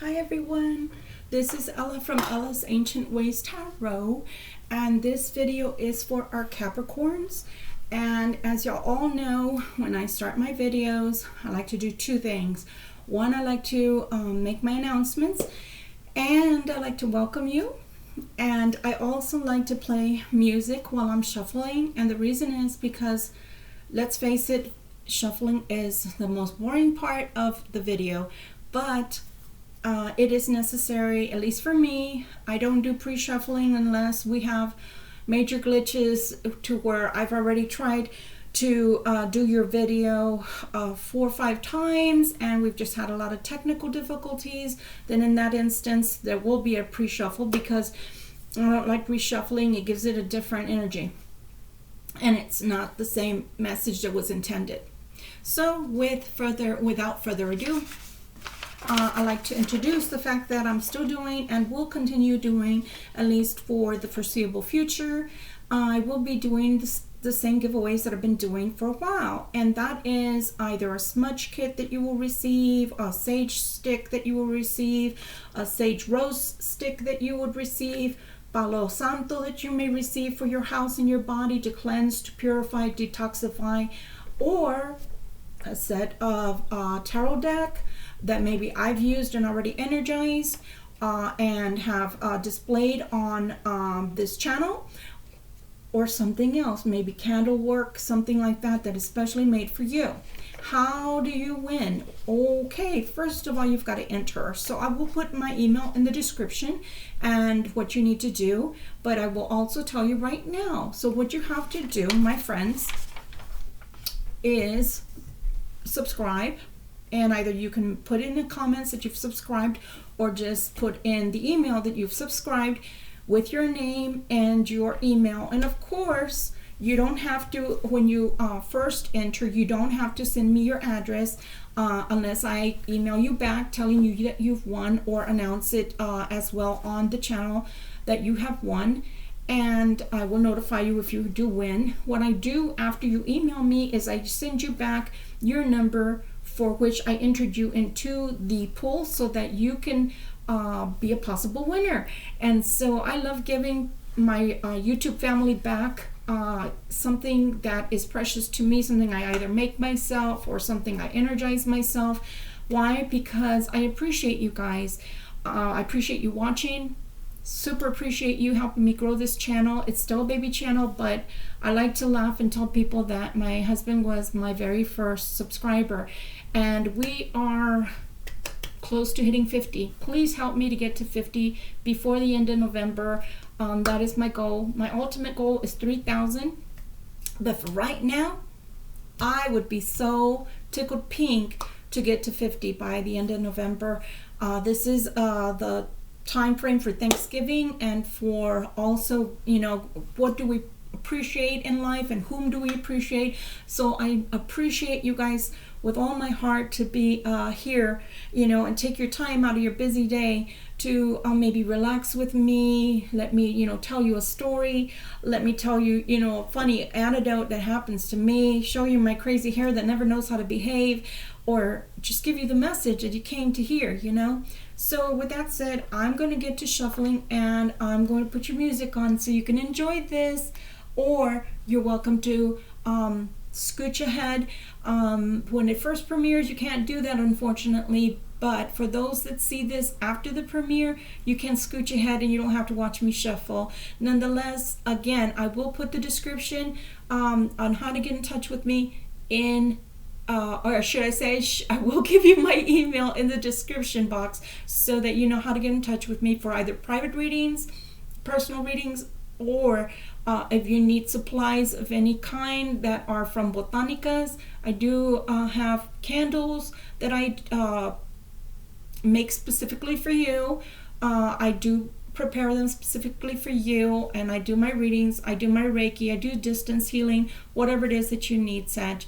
Hi everyone, this is Ella from Ella's Ancient Ways Tarot, and this video is for our Capricorns. And as y'all all know, when I start my videos, I like to do two things. One, I like to make my announcements, and I like to welcome you. And I also like to play music while I'm shuffling, and the reason is because, let's face it, shuffling is the most boring part of the video, but it is necessary, at least for me. I don't do pre-shuffling unless we have major glitches to where I've already tried to do your video 4 or 5 times and we've just had a lot of technical difficulties. Then in that instance there will be a pre-shuffle, because I don't like reshuffling. It gives it a different energy and it's not the same message that was intended. So without further ado, I like to introduce the fact that I'm still doing and will continue doing, at least for the foreseeable future, I will be doing the same giveaways that I've been doing for a while, and that is either a smudge kit that you will receive, a sage stick that you will receive, a sage rose stick that you would receive, Palo Santo that you may receive for your house and your body to cleanse, to purify, detoxify, or a set of tarot deck that maybe I've used and already energized and have displayed on this channel, or something else, maybe candle work, something like that, that is specially made for you. How do you win? Okay, first of all, you've got to enter. So I will put my email in the description and what you need to do, but I will also tell you right now. So what you have to do, my friends, is subscribe, and either you can put in the comments that you've subscribed or just put in the email that you've subscribed with your name and your email. And of course, you don't have to, when you first enter, you don't have to send me your address unless I email you back telling you that you've won, or announce it as well on the channel that you have won. And I will notify you if you do win. What I do after you email me is I send you back your number for which I entered you into the pool, so that you can be a possible winner. And so I love giving my YouTube family back something that is precious to me, something I either make myself or something I energize myself. Why? Because I appreciate you guys. I appreciate you watching. Super appreciate you helping me grow this channel. It's still a baby channel, but I like to laugh and tell people that my husband was my very first subscriber, and we are close to hitting 50. Please help me to get to 50 before the end of November. That is my goal. My ultimate goal is 3,000, but for right now, I would be so tickled pink to get to 50 by the end of November. This is the time frame for Thanksgiving, and for also, you know, what do we appreciate in life and whom do we appreciate. So I appreciate you guys with all my heart to be here, you know, and take your time out of your busy day to maybe relax with me. Let me, you know, tell you a story. Let me tell you, you know, a funny anecdote that happens to me, show you my crazy hair that never knows how to behave, or just give you the message that you came to hear, you know. So with that said, I'm going to get to shuffling, and I'm going to put your music on so you can enjoy this, or you're welcome to scooch ahead. When it first premieres, you can't do that, unfortunately, but for those that see this after the premiere, you can scooch ahead and you don't have to watch me shuffle. Nonetheless, again, I will put the description on how to get in touch with me in or should I say, I will give you my email in the description box, so that you know how to get in touch with me for either private readings, personal readings, or if you need supplies of any kind that are from Botanicas. I do have candles that I make specifically for you. I do prepare them specifically for you, and I do my readings, I do my Reiki, I do distance healing, whatever it is that you need, Sag.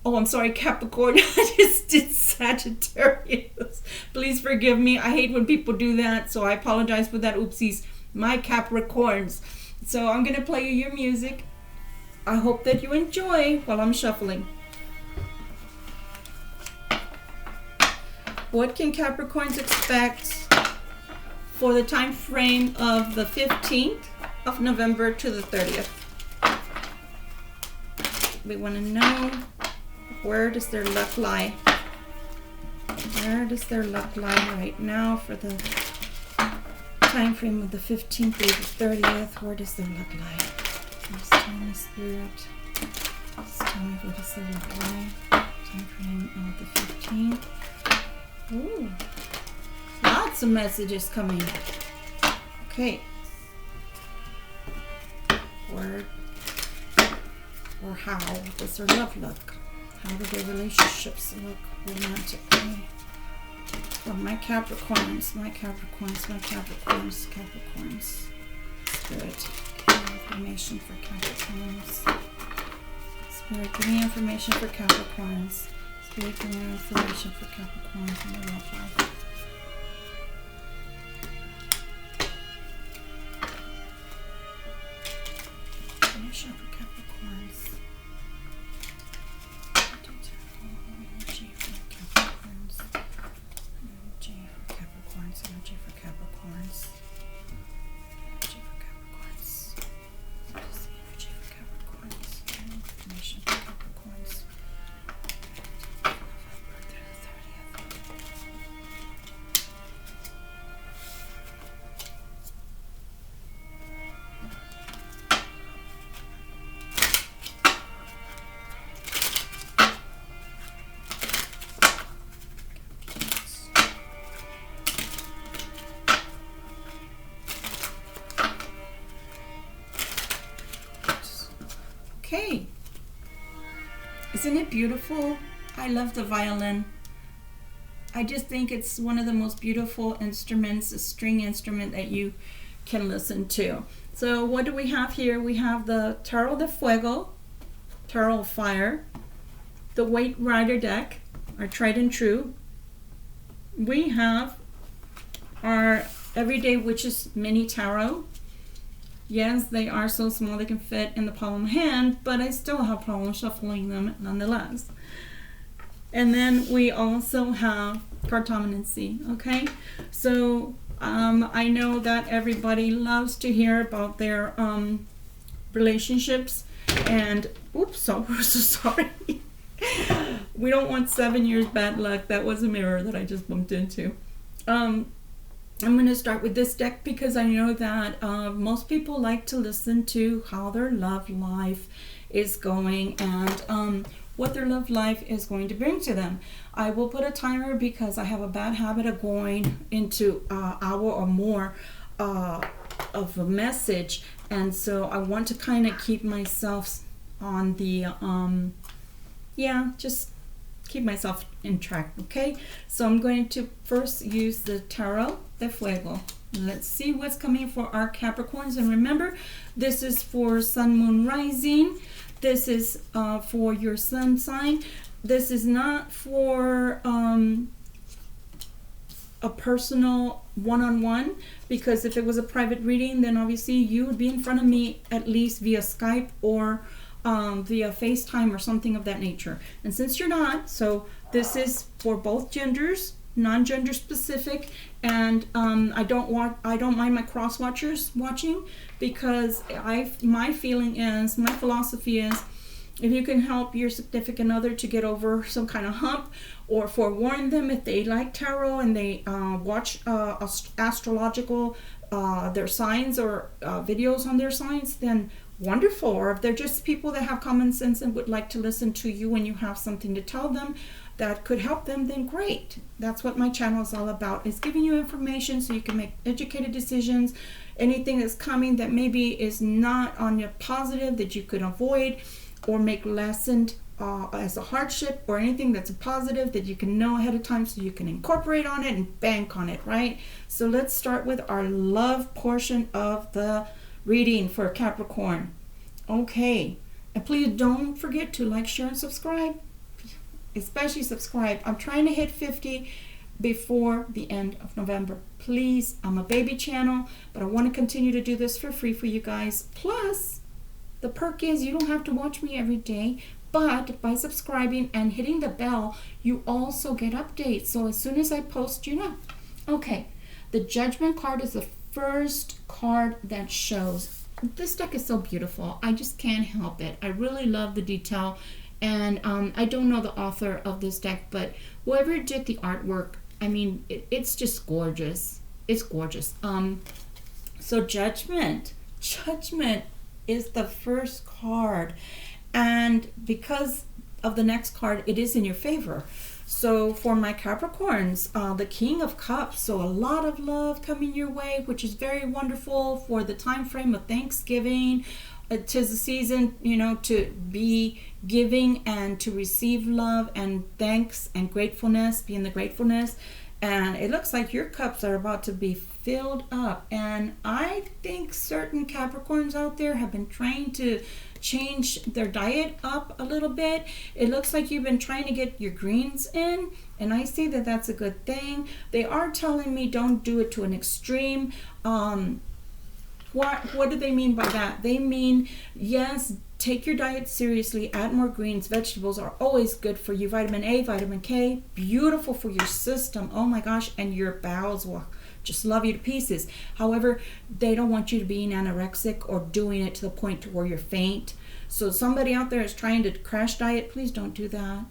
Oh, I'm sorry, Capricorn. I just did Sagittarius. Please forgive me. I hate when people do that, so I apologize for that. Oopsies. My Capricorns. So I'm going to play you your music. I hope that you enjoy while I'm shuffling. What can Capricorns expect for the time frame of the 15th of November to the 30th. We want to know, where does their luck lie? Where does their luck lie right now for the time frame of the 15th to the 30th? Where does their luck lie? Please tell me, Spirit. Please tell me where does their luck lie. Time frame of the 15th. Ooh, lots of messages coming. Okay. Where or how does their love look? How do their relationships look romantically? For my Capricorns, my Capricorns, my Capricorns, Capricorns. Spirit, give me information for Capricorns. Spirit, give me information for Capricorns. Spirit, give me information for Capricorns in their love life. Information for Capricorns. Energy for Capricorns. Energy for Capricorns. Energy for Capricorns. Energy for Capricorns. What is the energy for Capricorns? Information for Capricorns. November through the 30th. Okay, isn't it beautiful? I love the violin. I just think it's one of the most beautiful instruments, a string instrument that you can listen to. So what do we have here? We have the Tarot de Fuego, Tarot of Fire, the White Rider deck, our Tried and True. We have our Everyday Witches Mini Tarot. Yes, they are so small they can fit in the palm of my hand, but I still have problems shuffling them nonetheless. And then we also have Cartomancy, okay? So I know that everybody loves to hear about their relationships, and oops, so sorry. We don't want 7 years bad luck. That was a mirror that I just bumped into. I'm going to start with this deck because I know that most people like to listen to how their love life is going and what their love life is going to bring to them. I will put a timer because I have a bad habit of going into an hour or more of a message, and so I want to kind of keep myself on the just keep myself in track. Okay, so I'm going to first use the Tarot de Fuego. Let's see what's coming for our Capricorns, and remember, this is for Sun, Moon, Rising. This is for your sun sign. This is not for a personal one-on-one, because if it was a private reading, then obviously you would be in front of me at least via Skype or via FaceTime or something of that nature. And since you're not, so this is for both genders, non-gender specific, and I don't mind my cross watchers watching, because my philosophy is, if you can help your significant other to get over some kind of hump, or forewarn them if they like tarot and they watch astrological their signs or videos on their signs, then wonderful. Or if they're just people that have common sense and would like to listen to you when you have something to tell them that could help them, then great. That's what my channel is all about, is giving you information so you can make educated decisions. Anything that's coming that maybe is not on your positive that you could avoid or make lessened as a hardship, or anything that's a positive that you can know ahead of time so you can incorporate on it and bank on it, right? So let's start with our love portion of the reading for Capricorn. Okay, and please don't forget to like, share, and subscribe. Especially subscribe. I'm trying to hit 50 before the end of November. Please, I'm a baby channel, but I want to continue to do this for free for you guys. Plus, the perk is you don't have to watch me every day, but by subscribing and hitting the bell, you also get updates. So as soon as I post, you know. Okay, The Judgment card is the first card that shows. This deck is so beautiful. I just can't help it. I really love the detail. And I don't know the author of this deck, but whoever did the artwork, I mean, it's just gorgeous. It's gorgeous. So Judgment is the first card. And because of the next card, it is in your favor. So for my Capricorns, the King of Cups, so a lot of love coming your way, which is very wonderful for the time frame of Thanksgiving. 'Tis the season, to be giving and to receive love and thanks and gratefulness, be in the gratefulness. And it looks like your cups are about to be filled up. And I think certain Capricorns out there have been trying to change their diet up a little bit. It looks like you've been trying to get your greens in, and I see that that's a good thing. They are telling me don't do it to an extreme. What do they mean by that? They mean, yes, take your diet seriously, add more greens. Vegetables are always good for you. Vitamin A, vitamin K, beautiful for your system. Oh my gosh, and your bowels will just love you to pieces. However, they don't want you to be anorexic or doing it to the point to where you're faint. So somebody out there is trying to crash diet, please don't do that.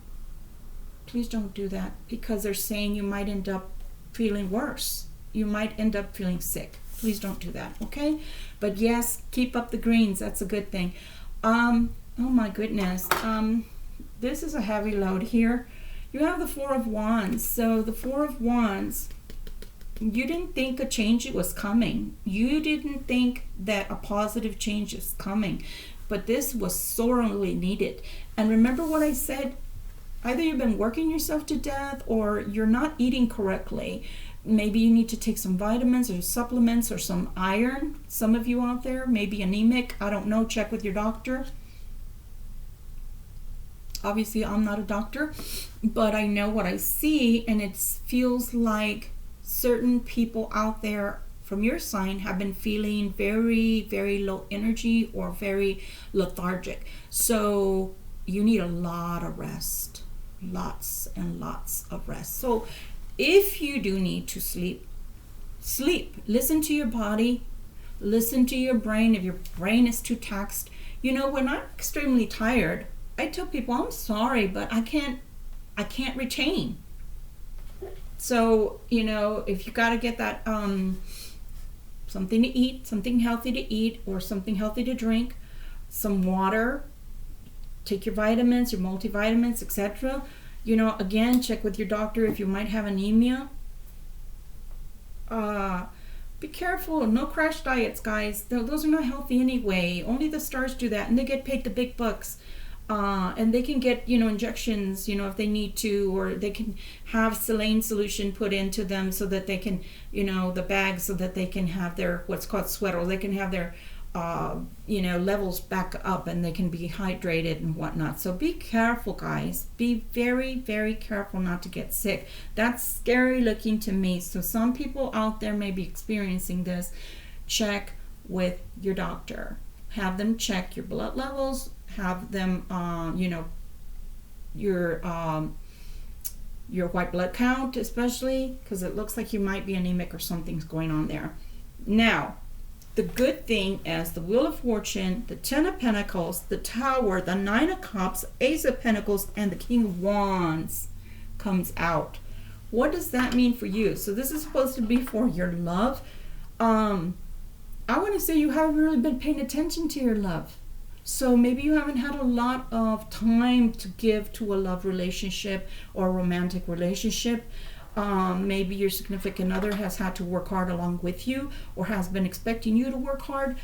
Please don't do that, because they're saying you might end up feeling worse. You might end up feeling sick. Please don't do that, okay? But yes, keep up the greens. That's a good thing. Oh my goodness. This is a heavy load here. You have the Four of Wands. So the Four of Wands, you didn't think a change was coming. You didn't think that a positive change is coming. But this was sorely needed. And remember what I said? Either you've been working yourself to death or you're not eating correctly. Maybe you need to take some vitamins or supplements or some iron. Some of you out there may be anemic. I don't know. Check with your doctor. Obviously, I'm not a doctor, but I know what I see, and it feels like certain people out there from your sign have been feeling very, very low energy or very lethargic. So you need a lot of rest. Lots and lots of rest. So if you do need to sleep, listen to your body, listen to your brain. If your brain is too taxed, when I'm extremely tired, I tell people, I'm sorry, but I can't retain. So, if you got to get that, something to eat, something healthy to eat, or something healthy to drink, some water, take your vitamins, your multivitamins, etc. Again, check with your doctor if you might have anemia. Be careful. No crash diets, guys. Those are not healthy anyway. Only the stars do that, and they get paid the big bucks. And they can get, injections, if they need to, or they can have saline solution put into them so that they can, the bags, so that they can have their, what's called sweat, or they can have their, levels back up and they can be hydrated and whatnot. So be careful, guys. Be very, very careful not to get sick. That's scary looking to me. So some people out there may be experiencing this. Check with your doctor. Have them check your blood levels. Have them, your white blood count, especially, because it looks like you might be anemic or something's going on there. Now, the good thing is the Wheel of Fortune, the Ten of Pentacles, the Tower, the Nine of Cups, Ace of Pentacles, and the King of Wands comes out. What does that mean for you? So this is supposed to be for your love. I want to say you haven't really been paying attention to your love. So maybe you haven't had a lot of time to give to a love relationship or a romantic relationship. Maybe your significant other has had to work hard along with you, or has been expecting you to work hard.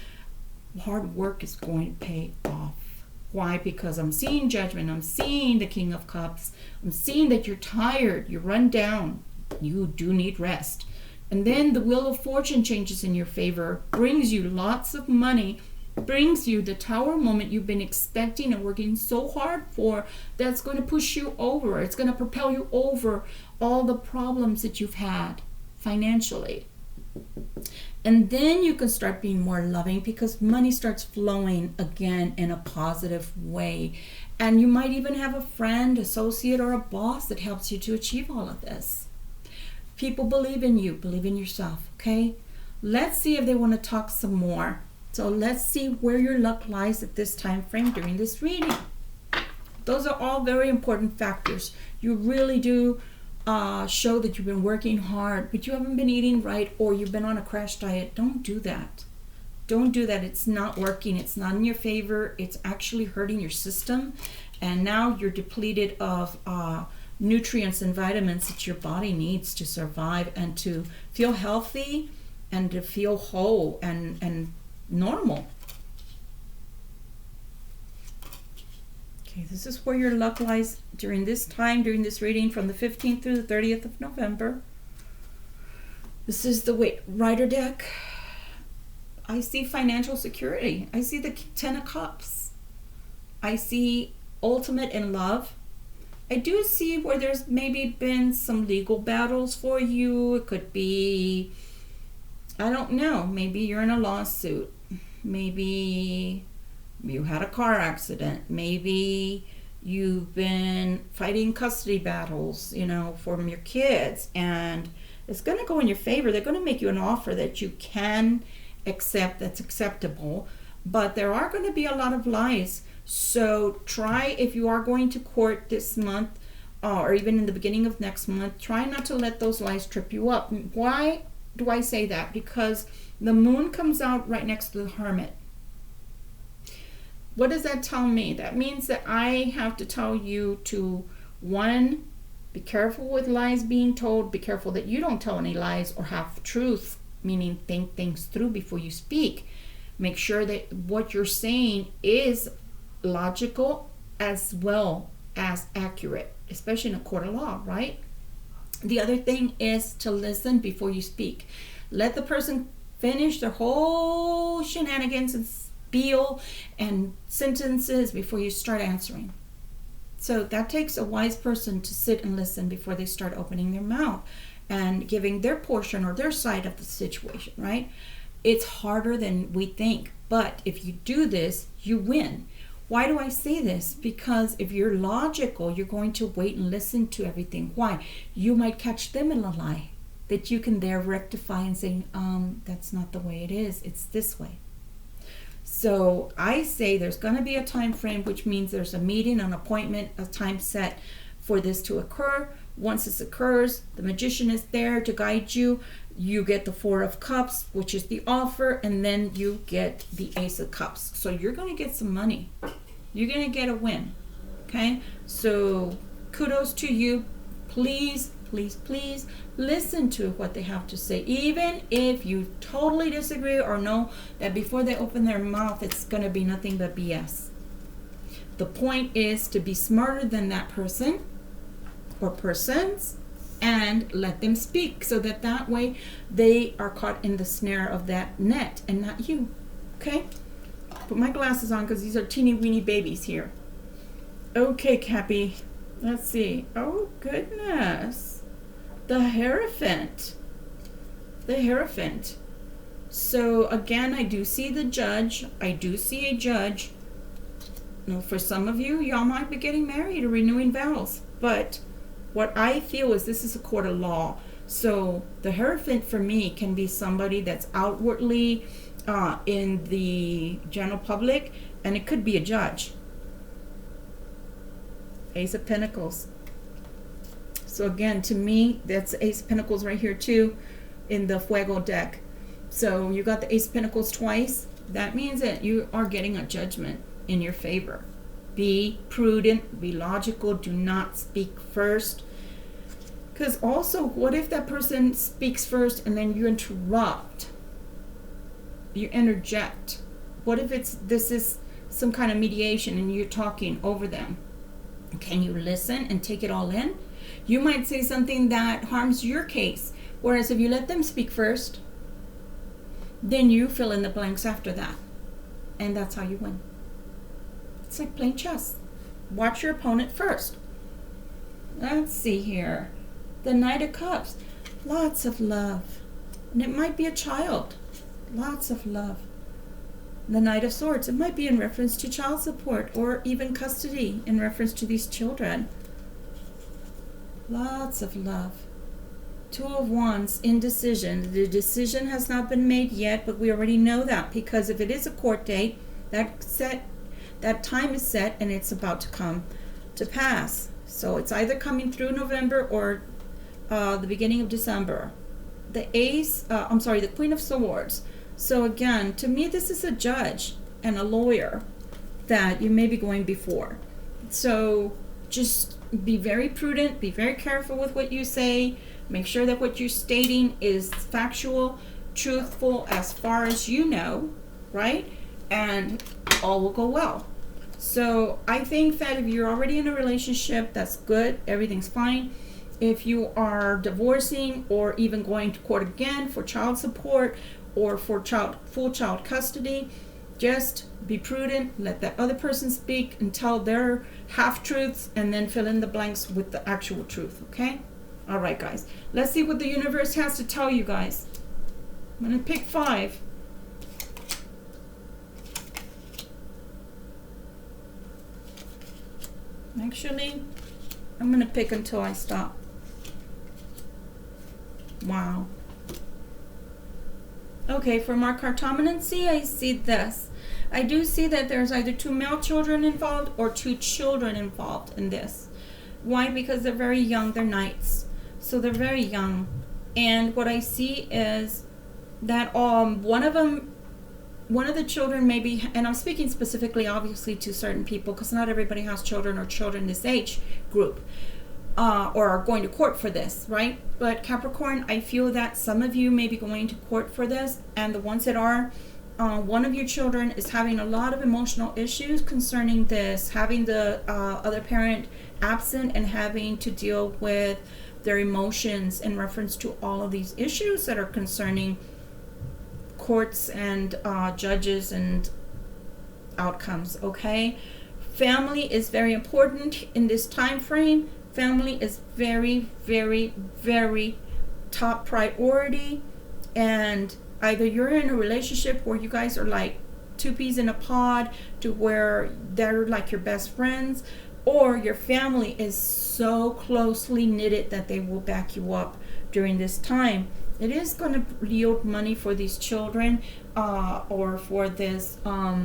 Hard work is going to pay off. Why? Because I'm seeing Judgment. I'm seeing the King of Cups. I'm seeing that you're tired. You're run down. You do need rest. And then the Wheel of Fortune changes in your favor, brings you lots of money, brings you the Tower moment you've been expecting and working so hard for. That's going to push you over. It's going to propel you over all the problems that you've had financially. And then you can start being more loving, because money starts flowing again in a positive way. And you might even have a friend, associate, or a boss that helps you to achieve all of this. People believe in you. Believe in yourself, okay? Let's see if they want to talk some more. So let's see where your luck lies at this time frame during this reading. Those are all very important factors. You really do show that you've been working hard, but you haven't been eating right, or you've been on a crash diet. Don't do that. Don't do that. It's not working. It's not in your favor. It's actually hurting your system. And now you're depleted of nutrients and vitamins that your body needs to survive and to feel healthy and to feel whole and normal. Okay, this is where your luck lies during this time, during this reading from the 15th through the 30th of November. This is the Rider deck. I see financial security. I see the 10 of Cups. I see ultimate in love. I do see where there's maybe been some legal battles for you. It could be, I don't know, maybe you're in a lawsuit. Maybe you had a car accident. Maybe you've been fighting custody battles, from your kids. And it's going to go in your favor. They're going to make you an offer that you can accept, that's acceptable. But there are going to be a lot of lies. So try, if you are going to court this month, or even in the beginning of next month, try not to let those lies trip you up. Why do I say that? Because the moon comes out right next to the Hermit. What does that tell me? That means that I have to tell you to, one, be careful with lies being told. Be careful that you don't tell any lies or have truth, meaning think things through before you speak. Make sure that what you're saying is logical as well as accurate, especially in a court of law, right? The other thing is to listen before you speak. Let the person finish their whole shenanigans and spiel and sentences before you start answering. So that takes a wise person to sit and listen before they start opening their mouth and giving their portion or their side of the situation, right? It's harder than we think, but if you do this, you win. Why do I say this? Because if you're logical, you're going to wait and listen to everything. Why? You might catch them in a lie that you can there rectify and say, that's not the way it is. It's this way. So I say there's going to be a time frame, which means there's a meeting, an appointment, a time set for this to occur. Once this occurs, the magician is there to guide you. You get the 4 of Cups, which is the offer, and then you get the Ace of Cups. So you're going to get some money. You're going to get a win. Okay? So kudos to you. Please, please, please listen to what they have to say. Even if you totally disagree or know that before they open their mouth, it's going to be nothing but BS. The point is to be smarter than that person or persons and let them speak so that way they are caught in the snare of that net and not you. Okay? Put my glasses on because these are teeny weeny babies here. Okay, Cappy. Let's see. Oh, goodness. The Hierophant. The Hierophant. So, again, I do see the judge. I do see a judge. Now, for some of you, y'all might be getting married or renewing vows. But what I feel is this is a court of law. So, the Hierophant for me can be somebody that's outwardly in the general public, and it could be a judge. Ace of Pentacles. So again, to me, that's Ace of Pentacles right here too in the Fuego deck. So you got the Ace of Pentacles twice. That means that you are getting a judgment in your favor. Be prudent, be logical, do not speak first. Because also, what if that person speaks first and then you interrupt? You interject. What if this is some kind of mediation and you're talking over them? Can you listen and take it all in? You might say something that harms your case. Whereas if you let them speak first, then you fill in the blanks after that. And that's how you win. It's like playing chess. Watch your opponent first. Let's see here. The Knight of Cups. Lots of love. And it might be a child. Lots of love. The Knight of Swords. It might be in reference to child support or even custody in reference to these children. Lots of love. Two of Wands, indecision. The decision has not been made yet, but we already know that, because if it is a court date, that time is set and it's about to come to pass. So it's either coming through November or the beginning of December. The Queen of Swords. So again, to me, this is a judge and a lawyer that you may be going before. So just be very prudent, be very careful with what you say. Make sure that what you're stating is factual, truthful as far as you know, right? And all will go well. So I think that if you're already in a relationship, that's good. Everything's fine. If you are divorcing or even going to court again for child support or for full child custody, just be prudent. Let that other person speak and tell their half-truths, and then fill in the blanks with the actual truth, okay? All right, guys. Let's see what the universe has to tell you guys. I'm going to pick 5. Actually, I'm going to pick until I stop. Wow. Okay, for my cartomancy, I see this. I do see that there's either 2 male children involved or 2 children involved in this. Why? Because they're very young. They're knights. So they're very young. And what I see is that one of the children maybe, and I'm speaking specifically obviously to certain people because not everybody has children or children this age group. Or are going to court for this, right? But Capricorn, I feel that some of you may be going to court for this, and the ones that are, one of your children is having a lot of emotional issues concerning this, having the other parent absent and having to deal with their emotions in reference to all of these issues that are concerning courts and judges and outcomes, okay? Family is very important in this time frame. Family is very, very, very top priority, and either you're in a relationship where you guys are like 2 peas in a pod to where they're like your best friends, or your family is so closely knitted that they will back you up during this time. It is going to yield money for these children or for this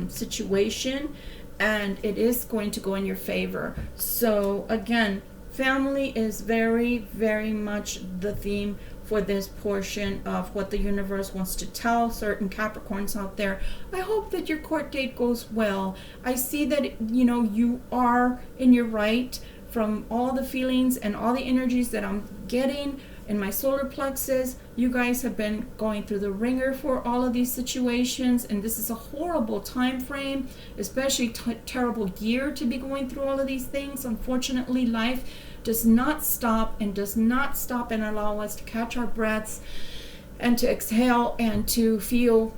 situation, and it is going to go in your favor. So again, family is very, very much the theme for this portion of what the universe wants to tell certain Capricorns out there. I hope that your court date goes well. I see that, you are in your right from all the feelings and all the energies that I'm getting in my solar plexus. You guys have been going through the ringer for all of these situations, and this is a horrible time frame, especially terrible year to be going through all of these things. Unfortunately, life does not stop and allow us to catch our breaths and to exhale and to feel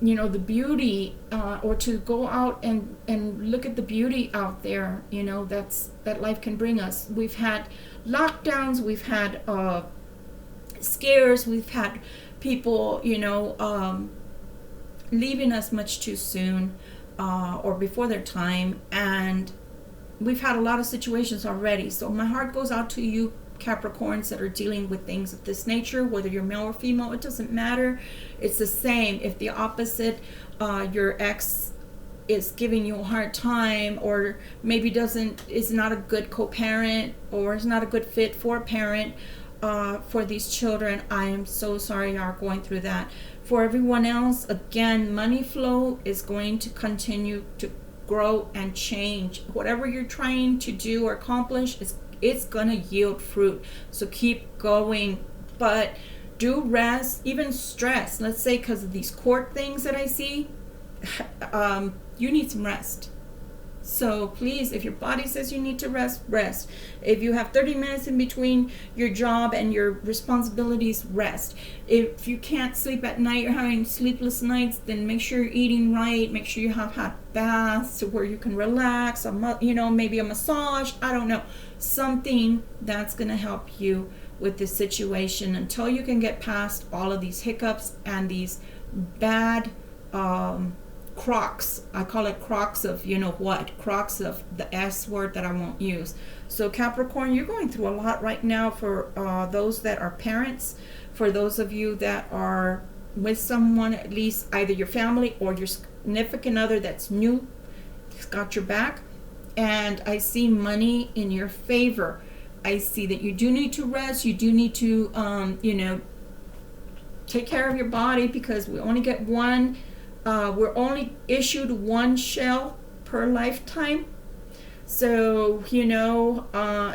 the beauty, or to go out and look at the beauty out there, that life can bring us. We've had lockdowns, we've had scares, we've had people, leaving us much too soon, or before their time, and we've had a lot of situations already. So my heart goes out to you Capricorns that are dealing with things of this nature, whether you're male or female, it doesn't matter. It's the same. If the opposite, your ex is giving you a hard time, or maybe is not a good co-parent, or is not a good fit for a parent for these children, I am so sorry you are going through that. For everyone else, again, money flow is going to continue to grow and change. Whatever you're trying to do or accomplish, it's gonna yield fruit. So keep going, but do rest, even stress. Let's say because of these court things that I see, you need some rest. So please, if your body says you need to rest, rest. If you have 30 minutes in between your job and your responsibilities, rest. If you can't sleep at night, you're having sleepless nights, then make sure you're eating right. Make sure you have hot baths where you can relax, maybe a massage, I don't know. Something that's going to help you with this situation until you can get past all of these hiccups and these bad crocs. I call it crocs of you know what, crocs of the S word that I won't use. So Capricorn, you're going through a lot right now for those that are parents, for those of you that are with someone, at least either your family or your significant other that's new, got your back. And I see money in your favor. I see that you do need to rest. You do need to, you know, take care of your body, because we only get one. We're only issued one shell per lifetime. So, you know,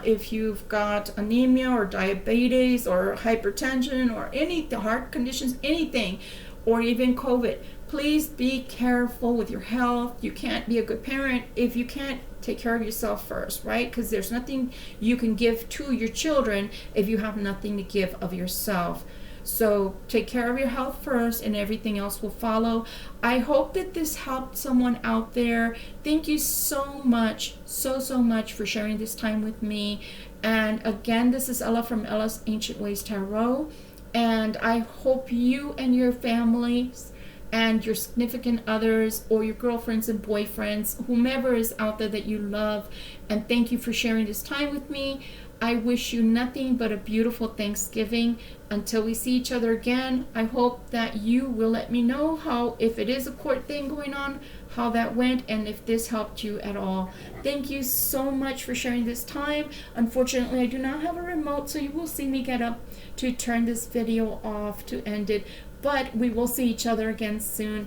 if you've got anemia or diabetes or hypertension or any heart conditions, anything, or even COVID, please be careful with your health. You can't be a good parent if you can't take care of yourself first, right? Because there's nothing you can give to your children if you have nothing to give of yourself. So take care of your health first, and everything else will follow. I hope that this helped someone out there. Thank you so much, so much for sharing this time with me. And again, this is Ella from Ella's Ancient Ways Tarot. And I hope you and your families and your significant others or your girlfriends and boyfriends, whomever is out there that you love, and thank you for sharing this time with me. I wish you nothing but a beautiful Thanksgiving. Until we see each other again, I hope that you will let me know how, if it is a court thing going on, how that went, and if this helped you at all. Thank you so much for sharing this time. Unfortunately, I do not have a remote, so you will see me get up to turn this video off to end it, but we will see each other again soon.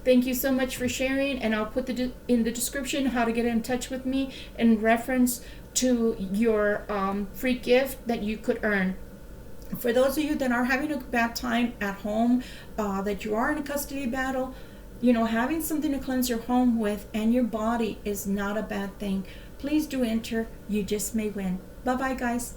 Thank you so much for sharing, and I'll put in the description how to get in touch with me in reference to your free gift that you could earn. For those of you that are having a bad time at home, that you are in a custody battle, you know, having something to cleanse your home with and your body is not a bad thing. Please do enter. You just may win. Bye-bye, guys.